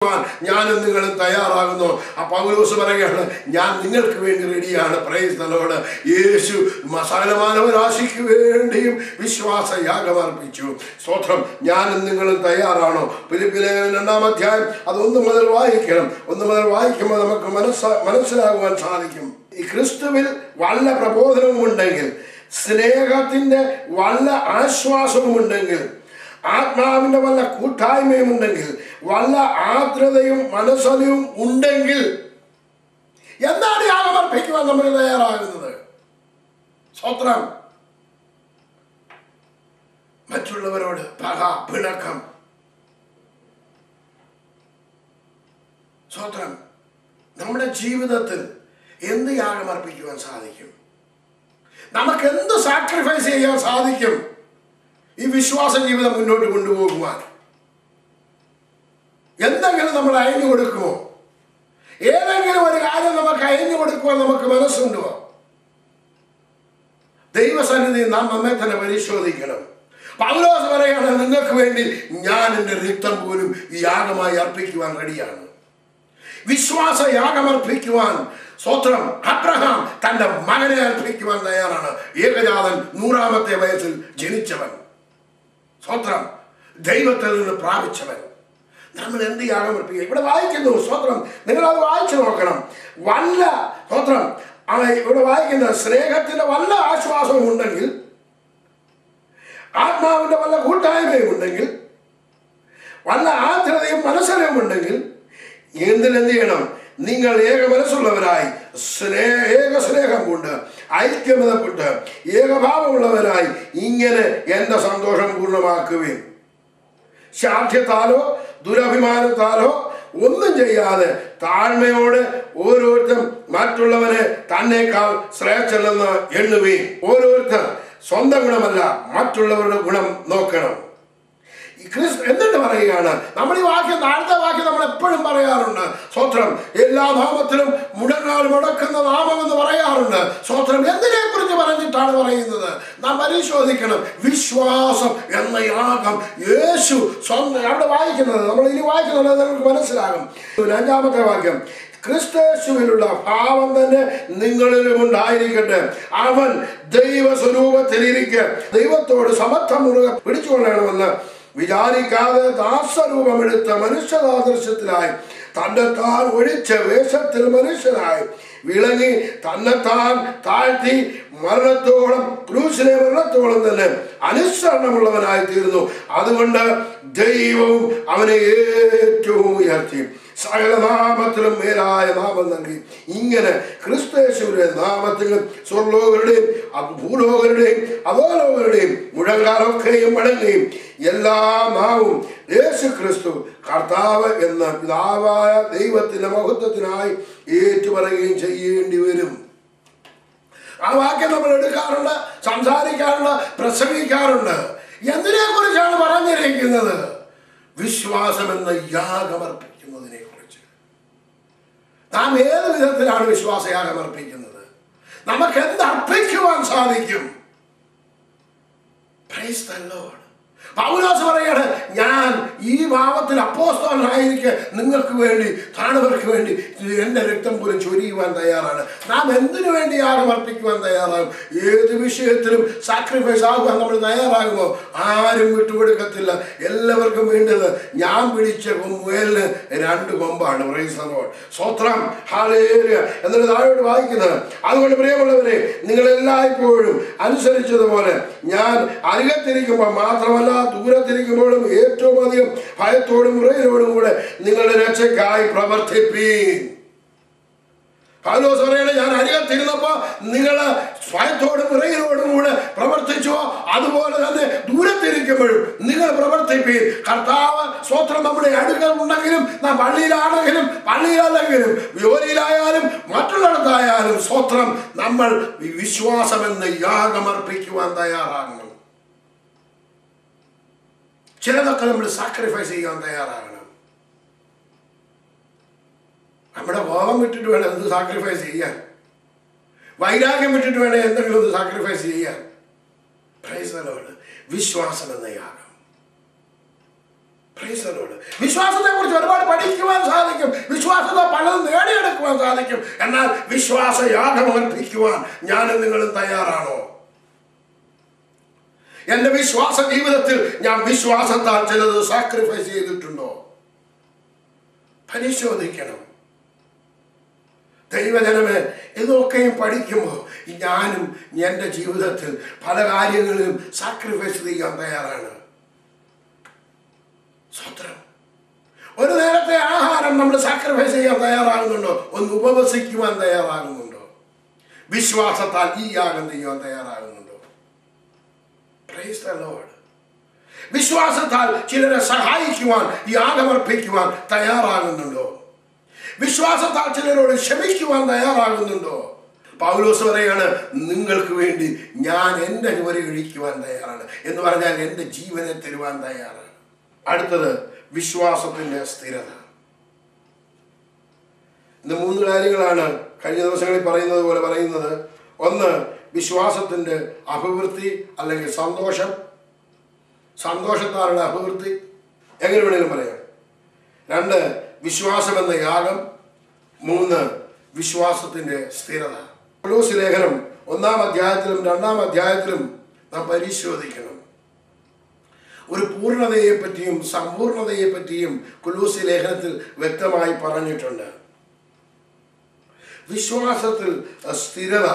ഞാനും നിങ്ങളും തയ്യാറാകുന്നു. ആ പൗലോസ് പറയുകയാണ്, ഞാൻ നിങ്ങൾക്ക് വേണ്ടി റെഡിയാണ്. Praise the Lord. യേശു സകലമാനവരാശിക്ക് വേണ്ടിയും വിശ്വാസയാഗമർപ്പിച്ചു. സ്തോത്രം. ഞാനും നിങ്ങളും തയ്യാറാണോ? ഫിലിപ്പിലെ 2-ാം അധ്യായം അത് 1 മുതൽ വായിക്കണം. 1 മുതൽ വായിക്കുമ്പോൾ നമുക്ക് മനസ്സിലാകുവാൻ സാധിക്കും. ഈ ക്രിസ്തുവിൽ വല്ല പ്രബോധനവും ഉണ്ടെങ്കിൽ, സ്നേഹത്തിന്റെ വല്ല ആശ്വാസവും ഉണ്ടെങ്കിൽ, ആത്മാവിന്റെ വല്ല കൂട്ടായ്മയും ഉണ്ടെങ്കിൽ, വല്ല ആർദ്രതയും മനസ്സലിവും ഉണ്ടെങ്കിൽ എന്താണ് യാഗമർപ്പിക്കുവാൻ നമ്മൾ തയ്യാറാകുന്നത്? സ്തോത്രം. മറ്റുള്ളവരോട് പക, പിണക്കം. സ്തോത്രം. നമ്മുടെ ജീവിതത്തിൽ എന്ത് യാഗമർപ്പിക്കുവാൻ സാധിക്കും? നമുക്ക് എന്ത് സാക്രിഫൈസ് ചെയ്യാൻ സാധിക്കും ഈ വിശ്വാസ ജീവിതം മുന്നോട്ട് കൊണ്ടുപോകുവാൻ? എന്തെങ്കിലും നമ്മൾ അയഞ്ഞു കൊടുക്കുമോ? ഏതെങ്കിലും ഒരു കാര്യം നമുക്ക് അയഞ്ഞു കൊടുക്കുവാൻ നമുക്ക് മനസ്സുണ്ടോ? ദൈവസന്നിധി നാം നമ്മെ തന്നെ പരിശോധിക്കണം. പൗലോസ് പറയാണ്, നിങ്ങൾക്ക് വേണ്ടി ഞാൻ എൻ്റെ രക്തം പോലും യാഗമായി അർപ്പിക്കുവാൻ റെഡിയാണ്. വിശ്വാസ യാഗമർപ്പിക്കുവാൻ. സ്തോത്രം. അബ്രഹാം തൻ്റെ മകനെ അർപ്പിക്കുവാൻ തയ്യാറാണ്. ഏകജാതൻ 100-ാമത്തെ വയസ്സിൽ ജനിച്ചവൻ. സ്തോത്രം. ദൈവത്തിൽ നിന്ന് പ്രാപിച്ചവൻ. നമ്മൾ എന്ത് യാഗമർപ്പിക്കുക? ഇവിടെ വായിക്കുന്നു. സ്തോത്രം. നിങ്ങളത് വായിച്ചു നോക്കണം. വല്ല സ്തോത്രം ഇവിടെ വായിക്കുന്ന സ്നേഹത്തിന്റെ വല്ല ആശ്വാസവും ഉണ്ടെങ്കിൽ, ആത്മാവിന്റെ വല്ല കൂട്ടായ്മയും ഉണ്ടെങ്കിൽ, വല്ല ആർദ്രതയും മനസ്സലവും ഉണ്ടെങ്കിൽ എന്ത് ചെയ്യണം? നിങ്ങൾ ഏക മനസ്സുള്ളവരായി, ഏക സ്നേഹം കൊണ്ട്, ഐക്യമതപ്പെട്ട്, ഏകഭാവമുള്ളവരായി ഇങ്ങനെ എന്റെ സന്തോഷം പൂർണ്ണമാക്കുവിൻ. ശാഠ്യത്താലോ ദുരഭിമാനത്താലോ ഒന്നും ചെയ്യാതെ താഴ്മയോടെ ഓരോരുത്തരും മറ്റുള്ളവനെ തന്നേക്കാൾ ശ്രേഷ്ഠനെന്ന് എണ്ണുവീൻ. ഓരോരുത്തർ സ്വന്തം ഗുണമല്ല മറ്റുള്ളവരുടെ ഗുണം നോക്കണം. എന്നിട്ട് പറയുകയാണ്, നമ്മൾ ഈ വാക്യം, താഴത്തെ വാക്യം നമ്മൾ എപ്പോഴും പറയാറുണ്ട്. സ്തോത്രം. എല്ലാ നാമത്തിലും മുടങ്ങാൽ മുടക്കുന്ന നാമം എന്ന് പറയാറുണ്ട്. സ്തോത്രം. എന്തിനെ കുറിച്ച് പറഞ്ഞിട്ടാണ് പറയുന്നത്? നാം പരിശോധിക്കണം. വിശ്വാസം എന്ന യാഗം യേശു സ്വന്തം അവിടെ വായിക്കുന്നത്, നമ്മൾ ഇനി വായിക്കുന്നത് നമുക്ക് മനസ്സിലാകും. 5-ാമത്തെ വാക്യം, ക്രിസ്തയേശുവിലുള്ള ഭാവം തന്നെ നിങ്ങളിലും ഉണ്ടായിരിക്കട്ടെ. അവൻ ദൈവസ്വരൂപത്തിലിരിക്കെ ദൈവത്തോട് സമത്വം മുറുകെ പിടിച്ചുകൊള്ളണമെന്ന് വിചാരിക്കാതെ ദാസരൂപമെടുത്ത മനുഷ്യദാദൃശ്യത്തിലായി തന്നെത്താൻ ഒഴിച്ച വേഷത്തിൽ മനുഷ്യനായി വിളങ്ങി തന്നെത്താൻ താഴ്ത്തി മരണത്തോളം, ക്രൂശിലെ മരണത്തോളം തന്നെ അനുസരണമുള്ളവനായി തീർന്നു. അതുകൊണ്ട് ദൈവവും അവനെ ഏറ്റവും ഉയർത്തി സകല നാമത്തിലും മേലായ നാമം നൽകി. ഇങ്ങനെ ക്രിസ്തുയേശുവിന്റെ നാമത്തിൽ സ്വർലോകരുടെയും ഭൂലോകരുടെയും അധോലോകരുടെയും മുഴങ്കാലൊക്കെയും മടങ്ങുകയും എല്ലാ നാവും യേശു ക്രിസ്തു കർത്താവ് എന്ന പിതാവായ ദൈവത്തിന്റെ മഹത്വത്തിനായി ഏറ്റുപറയുകയും ചെയ്യേണ്ടി വരും. ആ വാക്യം നമ്മൾ എടുക്കാറുണ്ട്, സംസാരിക്കാറുണ്ട്, പ്രസംഗിക്കാറുണ്ട്. എന്തിനെ കുറിച്ചാണ് പറഞ്ഞിരിക്കുന്നത്? വിശ്വാസം എന്ന യാഗമർപ്പിക്കുന്നതിനെ കുറിച്ച്. നാം ഏത് വിധത്തിലാണ് വിശ്വാസയാഗമർപ്പിക്കുന്നത്? നമുക്ക് എന്ത് അർപ്പിക്കുവാൻ സാധിക്കും? Price the Lord. പൗലോസ് പറയാണ്, ഞാൻ ഈ ഭാവത്തിൽ അപ്പോസ്തലനായിരിക്കെ നിങ്ങൾക്ക് വേണ്ടി, താണവർക്ക് വേണ്ടി എൻ്റെ രക്തം പോലും ചൊരിയുവാൻ തയ്യാറാണ്. നാം എന്തിനു വേണ്ടി യാഗമർപ്പിക്കുവാൻ തയ്യാറാകും? ഏത് വിഷയത്തിലും സാക്രിഫൈസ് ആകുവാൻ നമ്മൾ തയ്യാറാകുമോ? ആരും വിട്ടുകൊടുക്കത്തില്ല. എല്ലാവർക്കും വേണ്ടത് ഞാൻ പിടിച്ച മുയലിന് 2 കൊമ്പാണ്. Praise the Lord. സ്തോത്രം. ഹല്ലേലൂയ. എന്നിട്ട് താഴോട്ട് വായിക്കുന്നത്, അതുകൊണ്ട് പ്രിയമുള്ളവരെ, നിങ്ങളെല്ലായ്പ്പോഴും അനുസരിച്ചതുപോലെ ഞാൻ അരികത്തിരിക്കുമ്പോൾ മാത്രമല്ല ദൂരത്തിരിക്കുമ്പോഴും ഏറ്റവും അധികം ഭയത്തോടും വിറയലോടും കൂടെ നിങ്ങളുടെ രക്ഷയ്ക്കായി പ്രവർത്തിപ്പീൻ. പൗലോസ് പറയണേ, ഞാൻ അരികത്തിരുന്നപ്പോ നിങ്ങൾ ഭയത്തോടും വിറയലോടും കൂടെ പ്രവർത്തിച്ചോ, അതുപോലെ തന്നെ ദൂരത്തിരിക്കുമ്പോഴും നിങ്ങൾ പ്രവർത്തിപ്പീൻ. കർത്താവ് സ്തോത്രം നമ്മുടെ അടുക്കൽ ഉണ്ടെങ്കിലും, നാം പള്ളിയിലാണെങ്കിലും പള്ളിയിലല്ലെങ്കിലും ജോലിയിലായാലും മറ്റുള്ളിടത്തായാലും സ്തോത്രം നമ്മൾ വിശ്വാസം എന്ന യാഗമർപ്പിക്കുവാൻ തയ്യാറാകണം. ചിലതൊക്കെ നമ്മൾ സാക്രിഫൈസ് ചെയ്യാൻ തയ്യാറാകണം. നമ്മുടെ കോപം വിട്ടിട്ട് വേണം എന്ത് സാക്രിഫൈസ് ചെയ്യാൻ. വൈരാഗ്യം വിട്ടിട്ട് വേണം എന്തെങ്കിലും ഒന്ന് സാക്രിഫൈസ് ചെയ്യാൻ. Price the Lord. വിശ്വാസം എന്ന യാഗം. Price the Lord. വിശ്വാസത്തെ കുറിച്ച് ഒരുപാട് പഠിക്കുവാൻ സാധിക്കും, വിശ്വാസത്തെ പലതും നേടിയെടുക്കുവാൻ സാധിക്കും. എന്നാൽ വിശ്വാസയാഗം അർപ്പിക്കുവാൻ ഞാനും നിങ്ങളും തയ്യാറാണോ? എന്റെ വിശ്വാസ ജീവിതത്തിൽ ഞാൻ വിശ്വാസത്താൽ ചിലത് സാക്രിഫൈസ് ചെയ്തിട്ടുണ്ടോ? പരിശോധിക്കണം. ദൈവജനമേ, ഇതൊക്കെയും പഠിക്കുമ്പോൾ ഞാനും എൻ്റെ ജീവിതത്തിൽ പല കാര്യങ്ങളിലും സാക്രിഫൈസ് ചെയ്യാൻ തയ്യാറാണ്. സ്വത്രം ഒരു നേരത്തെ ആഹാരം നമ്മൾ സാക്രിഫൈസ് ചെയ്യാൻ തയ്യാറാകുന്നുണ്ടോ? ഒന്ന് ഉപവസിക്കുവാൻ തയ്യാറാകുന്നുണ്ടോ? വിശ്വാസത്താൽ ഈ യാഗം ചെയ്യാൻ തയ്യാറാകുന്നുണ്ടോ? Price the Lord. വിശ്വാസത്താൽ ചിലരെ സഹായിക്കുവാൻ, യാഗമർപ്പിക്കുവാൻ തയ്യാറാകുന്നുണ്ടോ? വിശ്വാസത്താൽ ചിലരോട് ക്ഷമിക്കുവാൻ തയ്യാറാകുന്നുണ്ടോ? പൗലോസ് പറയാണ്, നിങ്ങൾക്ക് വേണ്ടി ഞാൻ എൻ്റെ ജോലി കഴിക്കുവാൻ തയ്യാറാണ് എന്ന് പറഞ്ഞാൽ എൻ്റെ ജീവനെ തരുവാൻ തയ്യാറാണ്. അടുത്തത് വിശ്വാസത്തിൻ്റെ സ്ഥിരത. ഇന്ന് 3 കാര്യങ്ങളാണ് കഴിഞ്ഞ ദിവസങ്ങളിൽ പറയുന്നത് പോലെ പറയുന്നത്. ഒന്ന്, വിശ്വാസത്തിൻ്റെ അഭിവൃദ്ധി അല്ലെങ്കിൽ സന്തോഷം, സന്തോഷത്താലുള്ള അഭിവൃദ്ധി, എങ്ങനെ വേണമെങ്കിലും പറയാം. 2, വിശ്വാസം എന്ന യാഗം. 3, വിശ്വാസത്തിൻ്റെ സ്ഥിരത. പൗലോസ് ലേഖനം 1-ാം അധ്യായത്തിലും 2-ാം അധ്യായത്തിലും നാം പരിശോധിക്കണം. ഒരു പൂർണ്ണതയെ പറ്റിയും സമ്പൂർണതയെ പറ്റിയും കൊലോസ്യ ലേഖനത്തിൽ വ്യക്തമായി പറഞ്ഞിട്ടുണ്ട്. വിശ്വാസത്തിൽ സ്ഥിരത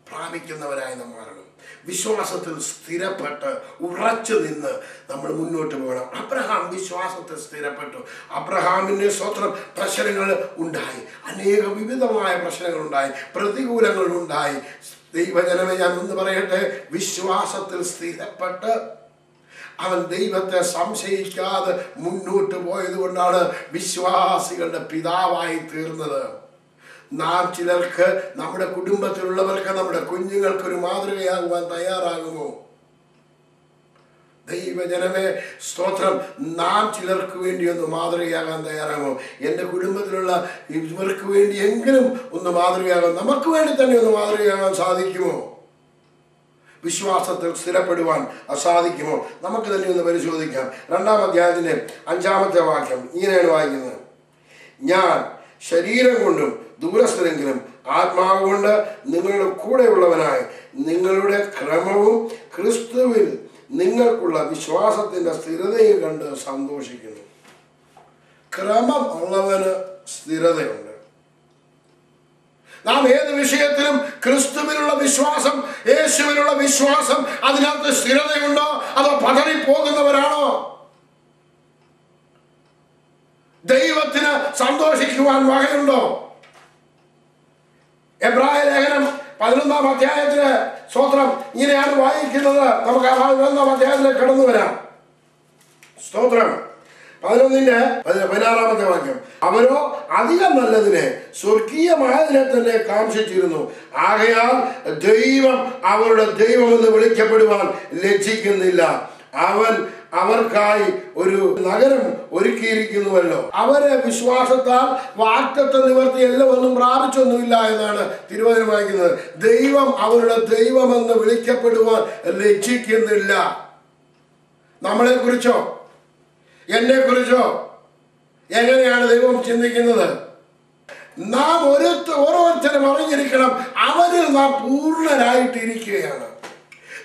പ്രാപിക്കുന്നവരായി നാം മാറണം. വിശ്വാസത്തിൽ സ്ഥിരപ്പെട്ട് ഉറച്ചു നിന്ന് നമ്മൾ മുന്നോട്ട് പോകണം. അബ്രഹാം വിശ്വാസത്തിൽ സ്ഥിരപ്പെട്ടു. അബ്രഹാമിൻ്റെ സ്വന്തം പ്രശ്നങ്ങൾ ഉണ്ടായി, അനേക വിവിധമായ പ്രശ്നങ്ങൾ ഉണ്ടായി, പ്രതികൂലങ്ങൾ ഉണ്ടായി. ദൈവജനമേ, ഞാൻ ഒന്ന് പറയട്ടെ, വിശ്വാസത്തിൽ സ്ഥിരപ്പെട്ട് അവൻ ദൈവത്തെ സംശയിക്കാതെ മുന്നോട്ട് പോയത് കൊണ്ടാണ് വിശ്വാസികളുടെ പിതാവായി തീർന്നത്. നാം ചിലർക്ക്, നമ്മുടെ കുടുംബത്തിലുള്ളവർക്ക്, നമ്മുടെ കുഞ്ഞുങ്ങൾക്കൊരു മാതൃകയാകുവാൻ തയ്യാറാകുമോ? ദൈവജനമേ, സ്തോത്രം. നാം ചിലർക്ക് വേണ്ടി ഒന്ന് മാതൃകയാകാൻ തയ്യാറാകുമോ? എൻ്റെ കുടുംബത്തിലുള്ള ഇവർക്ക് വേണ്ടി എങ്കിലും ഒന്ന് മാതൃകയാകാൻ, നമുക്ക് വേണ്ടി തന്നെ ഒന്ന് മാതൃകയാകാൻ സാധിക്കുമോ? വിശ്വാസത്തിൽ സ്ഥിരപ്പെടുവാൻ അസാധിക്കുമോ? നമുക്ക് തന്നെ ഒന്ന് പരിശോധിക്കാം. 2-ാം അധ്യായത്തിൻ്റെ 5-ാമത്തെ വാക്യം ഇങ്ങനെയാണ് വായിക്കുന്നത്. ഞാൻ ശരീരം കൊണ്ടും ദൂരസ്ഥരെങ്കിലും ആത്മാവ് കൊണ്ട് നിങ്ങളുടെ കൂടെയുള്ളവനായി നിങ്ങളുടെ ക്രമവും ക്രിസ്തുവിൽ നിങ്ങൾക്കുള്ള വിശ്വാസത്തിൻ്റെ സ്ഥിരതയും കണ്ട് സന്തോഷിക്കുന്നു. ക്രമം ഉള്ളവന് സ്ഥിരതയുണ്ട്. നാം ഏത് വിഷയത്തിലും ക്രിസ്തുവിനുള്ള വിശ്വാസം, യേശുവിനുള്ള വിശ്വാസം, അതിനകത്ത് സ്ഥിരതയുണ്ടോ? അതോ പതറിപ്പോകുന്നവരാണോ? ദൈവത്തിന് സന്തോഷിക്കുവാൻ വകയുണ്ടോ? എബ്രായ ലേഖനം 11-ാം അധ്യായത്തിലെ സ്തോത്രം ഇങ്ങനെയാണ് വായിക്കുന്നത്. നമുക്ക് ആ 11-ാം അധ്യായത്തിലേക്ക് കടന്നു വരാം. സ്തോത്രം. 11-ന്റെ 16-ാമത്തെ വാക്യം. അവരോ അധികം നല്ലതിനെ, സ്വർഗീയമായതിനെ തന്നെ കാംക്ഷിച്ചിരുന്നു. ആകയാൽ ദൈവം അവരുടെ ദൈവമെന്ന് വിളിക്കപ്പെടുവാൻ ലജ്ജിക്കുന്നില്ല. അവൻ അവർക്കായി ഒരു നഗരം ഒരുക്കിയിരിക്കുന്നുവല്ലോ. അവരെ വിശ്വാസത്താൽ വാഗ്ദത്ത നിവർത്തി എല്ലാം ഒന്നും പ്രാപിച്ചൊന്നുമില്ല എന്നാണ് തിരുവചനം വായിക്കുന്നത്. ദൈവം അവരുടെ ദൈവമെന്ന് വിളിക്കപ്പെടുവാൻ ലജ്ജിക്കുന്നില്ല. നമ്മളെ കുറിച്ചോ എന്നെ കുറിച്ചോ എങ്ങനെയാണ് ദൈവം ചിന്തിക്കുന്നത്? നാം ഓരോരുത്തരും അറിഞ്ഞിരിക്കണം, അവരിൽ നാം പൂർണ്ണരായിട്ടിരിക്കുകയാണ്.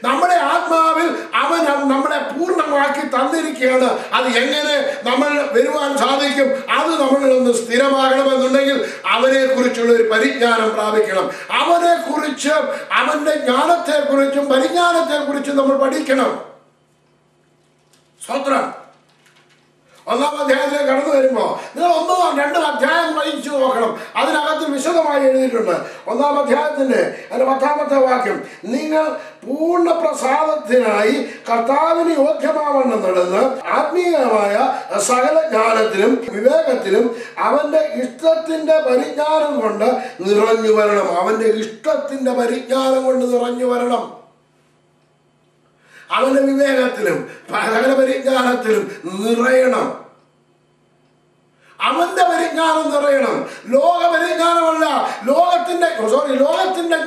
നമ്മുടെ ആത്മാവിൽ അവൻ നമ്മളെ പൂർണ്ണമാക്കി തന്നിരിക്കുകയാണ്. അത് എങ്ങനെ നമ്മൾ വരുവാൻ സാധിക്കും? അത് നമ്മളിൽ ഒന്ന് സ്ഥിരമാകണമെന്നുണ്ടെങ്കിൽ അവനെ കുറിച്ചുള്ള ഒരു പരിജ്ഞാനം പ്രാപിക്കണം. അവനെ കുറിച്ച്, അവന്റെ ജ്ഞാനത്തെക്കുറിച്ചും പരിജ്ഞാനത്തെക്കുറിച്ചും നമ്മൾ പഠിക്കണം. സ്വത്രം. 1-ാം അധ്യായത്തിലേക്ക് കടന്നു വരുമ്പോൾ നിങ്ങൾ 1-2 അധ്യായം വായിച്ചു നോക്കണം. അതിനകത്ത് വിശദമായി എഴുതിയിട്ടുണ്ട്. 1-ാം അധ്യായത്തിന്റെ 10-ാമത്തെ വാക്യം. നിങ്ങൾ പൂർണ്ണ പ്രസാദത്തിനായി കർത്താവിന് യോഗ്യമാവണ്ണം നടന്ന് ആത്മീയമായ സകല ജ്ഞാനത്തിലും വിവേകത്തിലും അവന്റെ ഇഷ്ടത്തിന്റെ പരിജ്ഞാനം കൊണ്ട് നിറഞ്ഞു വരണം. അവന്റെ ഇഷ്ടത്തിന്റെ പരിജ്ഞാനം കൊണ്ട് നിറഞ്ഞു വരണം. അവന്റെ വിവേകത്തിലും സകല പരിജ്ഞാനത്തിലും നിറയണം. അവന്റെ പരിജ്ഞാനം നിറയണം. ലോക പരിജ്ഞാനമല്ല, ലോകത്തിന്റെ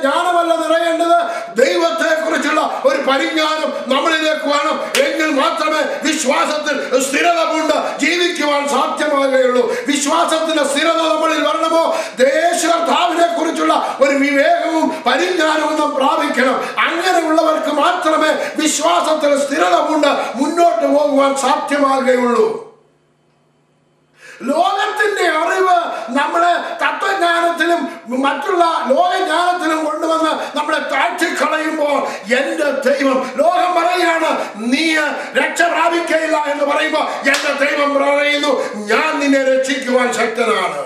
ജ്ഞാനമല്ല നിറയേണ്ടത്. ദൈവത്തെ കുറിച്ചുള്ള ഒരു പരിജ്ഞാനം നമ്മളിലേക്ക് വേണം. എങ്കിൽ മാത്രമേ വിശ്വാസത്തിൽ സ്ഥിരത കൊണ്ട് ജീവിക്കുവാൻ സാധ്യമാകുകയുള്ളൂ. വിശ്വാസത്തിന്റെ സ്ഥിരത നമ്മളിൽ വരണമോ, ദേശകർത്താവിനെ കുറിച്ചുള്ള ഒരു വിവേകവും പരിജ്ഞാനവും നാം പ്രാപിക്കണം. അങ്ങനെയുള്ളവർക്ക് മാത്രമേ വിശ്വാസത്തിൽ സ്ഥിരത കൊണ്ട് മുന്നോട്ട് പോകുവാൻ സാധ്യമാകുകയുള്ളൂ. ലോകത്തിന്റെ അറിവ് നമ്മളെ തത്വജ്ഞാനത്തിലും മറ്റുള്ള ലോകജ്ഞാനത്തിലും കൊണ്ടുവന്ന് നമ്മളെ താഴ്ത്തിക്കളയുമ്പോൾ, എന്റെ ദൈവം, ലോകം പറയുകയാണ് നീ രക്ഷ പ്രാപിക്കയില്ല എന്ന് പറയുമ്പോൾ, എന്റെ ദൈവം പറയുന്നു ഞാൻ നിന്നെ രക്ഷിക്കുവാൻ ശക്തനാണ്.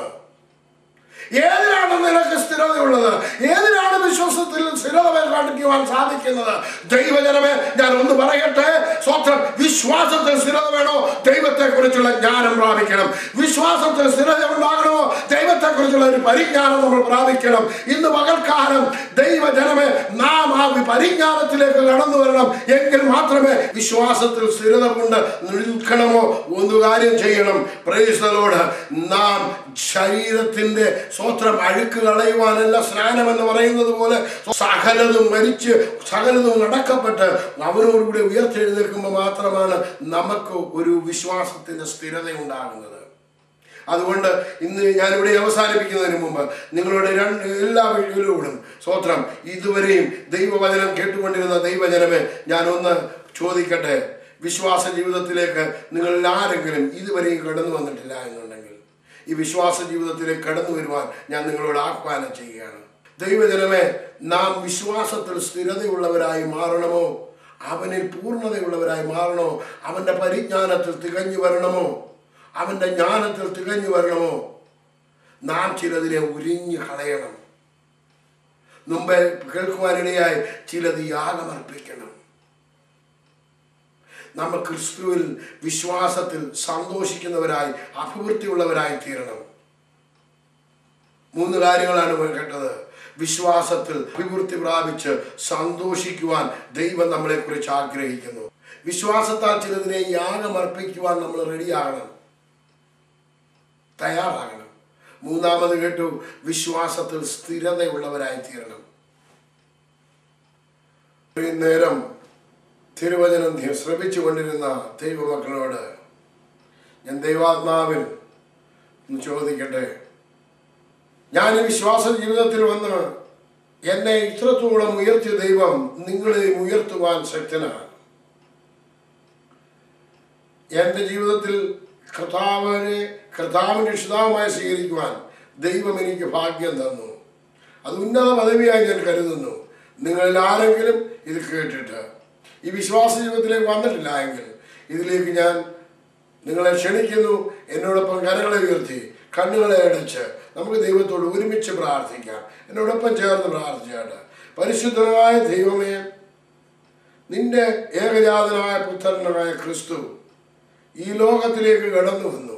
ഏതിനാണ് നിനക്ക് സ്ഥിരതയുള്ളത്? ഏതിനാണ് വിശ്വാസത്തിൽ സ്ഥിരത കാണിക്കുവാൻ സാധിക്കുന്നത്? ദൈവജനമേ, ഞാൻ ഒന്ന് പറയട്ടെ, സ്വന്തം വിശ്വാസത്തിൽ സ്ഥിരത വേണോ? ദൈവത്തെ കുറിച്ചുള്ള ജ്ഞാനം പ്രാപിക്കണം. വിശ്വാസത്തിൽ സ്ഥിരത ഉണ്ടാകണമോ? ദൈവത്തെ കുറിച്ചുള്ള ഒരു പരിജ്ഞാനം നമ്മൾ പ്രാപിക്കണം. ഇന്ന് പകൽക്കാലം ദൈവജനമേ, നാം ആ പരിജ്ഞാനത്തിലേക്ക് കടന്നു വരണം. എങ്കിൽ മാത്രമേ വിശ്വാസത്തിൽ സ്ഥിരത കൊണ്ട് നിൽക്കണമോ ഒന്ന് കാര്യം ചെയ്യണം. Price the Lord. നാം ശരീരത്തിന്റെ സ്വത്രം അഴുക്ക് കളയുവാനല്ല സ്നാനം എന്ന് പറയുന്നത് പോലെ സകലതും മരിച്ച് സകലതും അടക്കപ്പെട്ട് അവനോടുകൂടി ഉയർത്തെഴുന്നേൽക്കുമ്പോൾ മാത്രമാണ് നമുക്ക് ഒരു വിശ്വാസത്തിന്റെ സ്ഥിരത ഉണ്ടാകുന്നത്. അതുകൊണ്ട് ഇന്ന് ഞാനിവിടെ അവസാനിപ്പിക്കുന്നതിന് മുമ്പ് നിങ്ങളുടെ എല്ലാ വീടുകളിലൂടും സ്വത്രം ഇതുവരെയും ദൈവവചനം കേട്ടുകൊണ്ടിരുന്ന ദൈവജനമേ, ഞാനൊന്ന് ചോദിക്കട്ടെ, വിശ്വാസ ജീവിതത്തിലേക്ക് നിങ്ങളിൽ ആരെങ്കിലും ഇതുവരെയും കടന്നു വന്നിട്ടില്ല എന്നുണ്ടെങ്കിൽ ഈ വിശ്വാസ ജീവിതത്തിലേക്ക് കടന്നു വരുവാൻ ഞാൻ നിങ്ങളോട് ആഹ്വാനം ചെയ്യുകയാണ്. ദൈവജനമേ, നാം വിശ്വാസത്തിൽ സ്ഥിരതയുള്ളവരായി മാറണമോ, അവനിൽ പൂർണ്ണതയുള്ളവരായി മാറണോ, അവന്റെ പരിജ്ഞാനത്തിൽ തികഞ്ഞു വരണമോ, അവന്റെ ജ്ഞാനത്തിൽ തികഞ്ഞു വരണമോ, നാം ചിലതിനെ ഉരിഞ്ഞു കളയണം. മുമ്പേ കേൾക്കുവാനിടയായി ചിലത് യാഗമർപ്പിക്കണം. നമ്മൾ ക്രിസ്തുവിൽ വിശ്വാസത്തിൽ സന്തോഷിക്കുന്നവരായി അഭിവൃദ്ധിയുള്ളവരായി തീരണം. 3 കാര്യങ്ങളാണ് കേട്ടത്. വിശ്വാസത്തിൽ അഭിവൃദ്ധി പ്രാപിച്ച് സന്തോഷിക്കുവാൻ ദൈവം നമ്മളെ കുറിച്ച് ആഗ്രഹിക്കുന്നു. വിശ്വാസത്താൽ ചിലതിനെ യാഗമർപ്പിക്കുവാൻ നമ്മൾ റെഡിയാകണം, തയ്യാറാകണം. 3ാമത് കേട്ടു, വിശ്വാസത്തിൽ സ്ഥിരതയുള്ളവരായി തീരണം. നേരം തിരുവചനം ശ്രമിച്ചു കൊണ്ടിരുന്ന ദൈവമക്കളോട് ഞാൻ ദൈവാത്മാവിൽ ചോദിക്കട്ടെ, ഞാൻ ഈ വിശ്വാസ ജീവിതത്തിൽ വന്ന് എന്നെ ഇത്രത്തോളം ഉയർത്തിയ ദൈവം നിങ്ങളെ ഉയർത്തുവാൻ ശക്തനാണ്. എൻ്റെ ജീവിതത്തിൽ കർത്താവിനെ രക്ഷിതാവുമായി സ്വീകരിക്കുവാൻ ദൈവം എനിക്ക് ഭാഗ്യം തന്നു. അത് ഉന്നത പദവിയായി ഞാൻ കരുതുന്നു. നിങ്ങളിൽ ആരെങ്കിലും ഇത് കേട്ടിട്ട് ഈ വിശ്വാസ ജീവിതത്തിലേക്ക് വന്നിട്ടില്ല എങ്കിൽ ഇതിലേക്ക് ഞാൻ നിങ്ങളെ ക്ഷണിക്കുന്നു. എന്നോടൊപ്പം കരങ്ങളെ ഉയർത്തി കണ്ണുകളെ അടച്ച് നമുക്ക് ദൈവത്തോട് ഒരുമിച്ച് പ്രാർത്ഥിക്കാം. എന്നോടൊപ്പം ചേർന്ന് പ്രാർത്ഥിച്ചാട്ട്. പരിശുദ്ധനായ ദൈവമേ, നിന്റെ ഏകജാതനായ പുത്രനായ ക്രിസ്തു ഈ ലോകത്തിലേക്ക് കടന്നു വന്നു,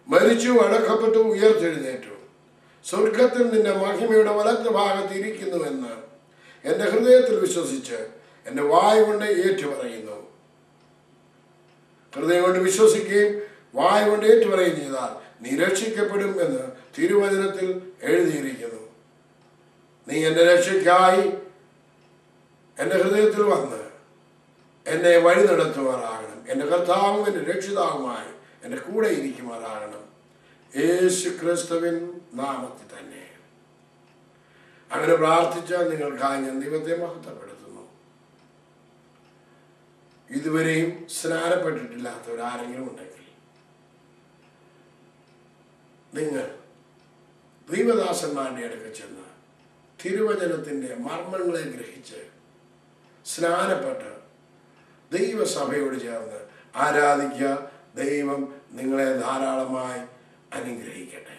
മരിച്ചു, അടക്കപ്പെട്ടു, ഉയർത്തെഴുന്നേറ്റു, സ്വർഗത്തിൽ നിന്റെ മഹിമയുടെ വലത്ത് ഭാഗത്ത് ഇരിക്കുന്നുവെന്ന് എൻ്റെ ഹൃദയത്തിൽ വിശ്വസിച്ച് എൻ്റെ വായ് കൊണ്ട് ഏറ്റുപറയുന്നു. ഹൃദയം കൊണ്ട് വിശ്വസിക്കുകയും വായ് കൊണ്ട് ഏറ്റുപറയുകയും ചെയ്താൽ നീ രക്ഷിക്കപ്പെടും എന്ന് തിരുവചനത്തിൽ എഴുതിയിരിക്കുന്നു. നീ എൻ്റെ രക്ഷയ്ക്കായി എൻ്റെ ഹൃദയത്തിൽ വന്ന് എന്നെ വഴി നടത്തുമാറാകണം. എൻ്റെ കർത്താവും എൻ്റെ രക്ഷിതാവുമായി എൻ്റെ കൂടെ ഇരിക്കുമാറാകണം. യേശു ക്രിസ്തുവിൻ നാമത്തിൽ തന്നെ. അങ്ങനെ പ്രാർത്ഥിച്ചാൽ നിങ്ങൾക്കായി ഞാൻ ദൈവത്തെ മഹത്വപ്പെടുത്തുന്നു. ഇതുവരെയും സ്നാനപ്പെട്ടിട്ടില്ലാത്തവരാരെങ്കിലും ഉണ്ടെങ്കിൽ നിങ്ങൾ ദൈവദാസന്മാരുടെ അടുക്കൽ ചെന്ന് തിരുവചനത്തിൻ്റെ മർമ്മങ്ങളെ ഗ്രഹിച്ച് സ്നാനപ്പെട്ട് ദൈവസഭയോട് ചേർന്ന് ആരാധിക്കുക. ദൈവം നിങ്ങളെ ധാരാളമായി അനുഗ്രഹിക്കട്ടെ.